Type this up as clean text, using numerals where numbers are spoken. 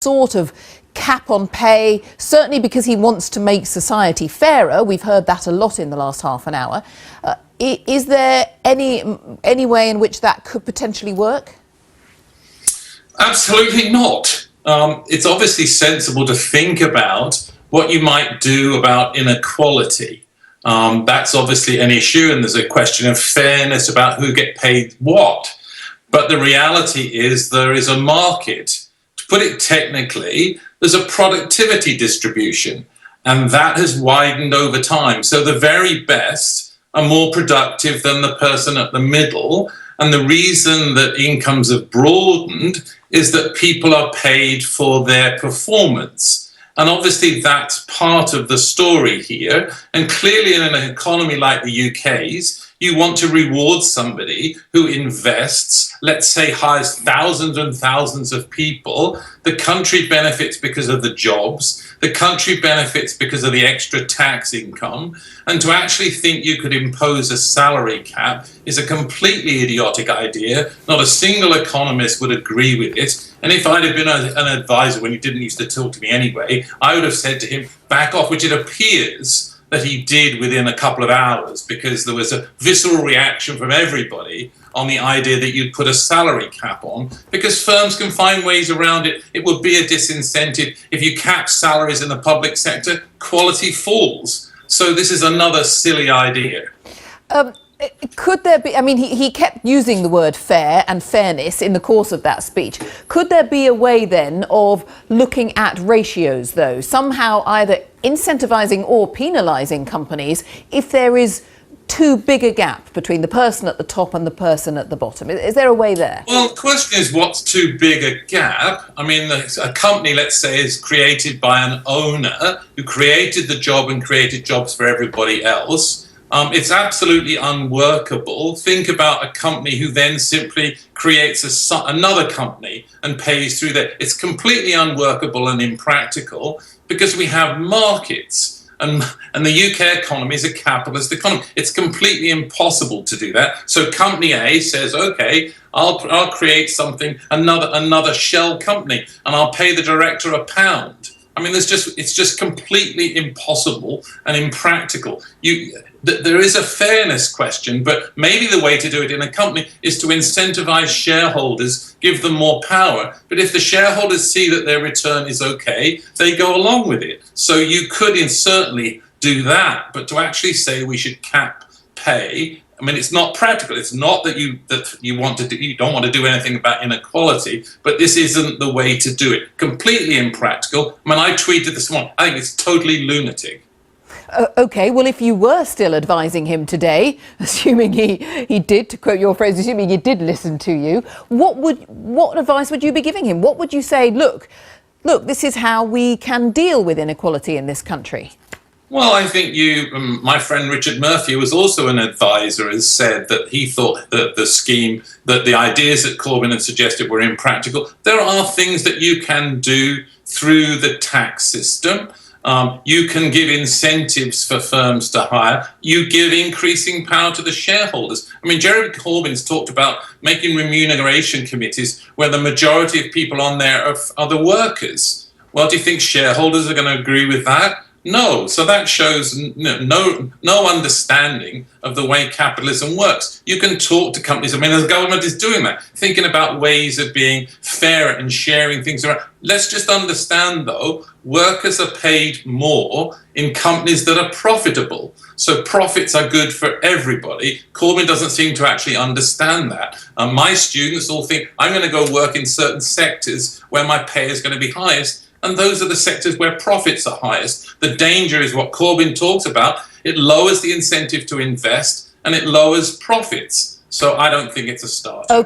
sort of cap on pay, certainly because he wants to make society fairer. We've heard that a lot in the last half an hour. Is there any way in which that could potentially work? Absolutely not. It's obviously sensible to think about what you might do about inequality. That's obviously an issue, and there's a question of fairness about who get paid what. But the reality is there is a market. To put it technically, there's a productivity distribution, and that has widened over time. So the very best are more productive than the person at the middle. And the reason that incomes have broadened is that people are paid for their performance. And obviously that's part of the story here. And clearly in an economy like the UK's, you want to reward somebody who invests, let's say hires thousands and thousands of people. The country benefits because of the jobs. The country benefits because of the extra tax income. And to actually think you could impose a salary cap is a completely idiotic idea. Not a single economist would agree with it. And if I'd have been an advisor when he didn't used to talk to me anyway, I would have said to him, back off, which it appears that he did within a couple of hours, because there was a visceral reaction from everybody on the idea that you'd put a salary cap on, because firms can find ways around it. It would be a disincentive. If you cap salaries in the public sector, quality falls. So this is another silly idea. Could there be, I mean, he kept using the word fair and fairness in the course of that speech. Could there be a way then of looking at ratios, though, somehow either incentivising or penalising companies if there is too big a gap between the person at the top and the person at the bottom? Is there a way there? Well, the question is, what's too big a gap? I mean, a company, let's say, is created by an owner who created the job and created jobs for everybody else. It's absolutely unworkable. Think about a company who then simply creates another company and pays through that. It's completely unworkable and impractical because we have markets. And the UK economy is a capitalist economy. It's completely impossible to do that. So company A says, okay, I'll create something, another shell company, and I'll pay the director £1. I mean, it's just completely impossible and impractical. There is a fairness question, but maybe the way to do it in a company is to incentivize shareholders, give them more power. But if the shareholders see that their return is okay, they go along with it. So you could certainly do that, but to actually say we should cap pay, I mean, it's not practical. It's not that you don't want to do anything about inequality, but this isn't the way to do it. Completely impractical. I mean, I tweeted this morning, I think it's totally lunatic. OK, well, if you were still advising him today, assuming he did, to quote your phrase, assuming he did listen to you, what advice would you be giving him? What would you say, look, this is how we can deal with inequality in this country? Well, I think my friend Richard Murphy, who was also an advisor, has said that he thought that the ideas that Corbyn had suggested were impractical. There are things that you can do through the tax system. You can give incentives for firms to hire. You give increasing power to the shareholders. I mean, Jeremy Corbyn's talked about making remuneration committees where the majority of people on there are the workers. Well, do you think shareholders are going to agree with that? No. So that shows no understanding of the way capitalism works. You can talk to companies. I mean, the government is doing that, thinking about ways of being fair and sharing things around. Let's just understand, though, workers are paid more in companies that are profitable. So profits are good for everybody. Corbyn doesn't seem to actually understand that. My students all think, I'm going to go work in certain sectors where my pay is going to be highest. And those are the sectors where profits are highest. The danger is what Corbyn talks about. It lowers the incentive to invest and it lowers profits. So I don't think it's a start.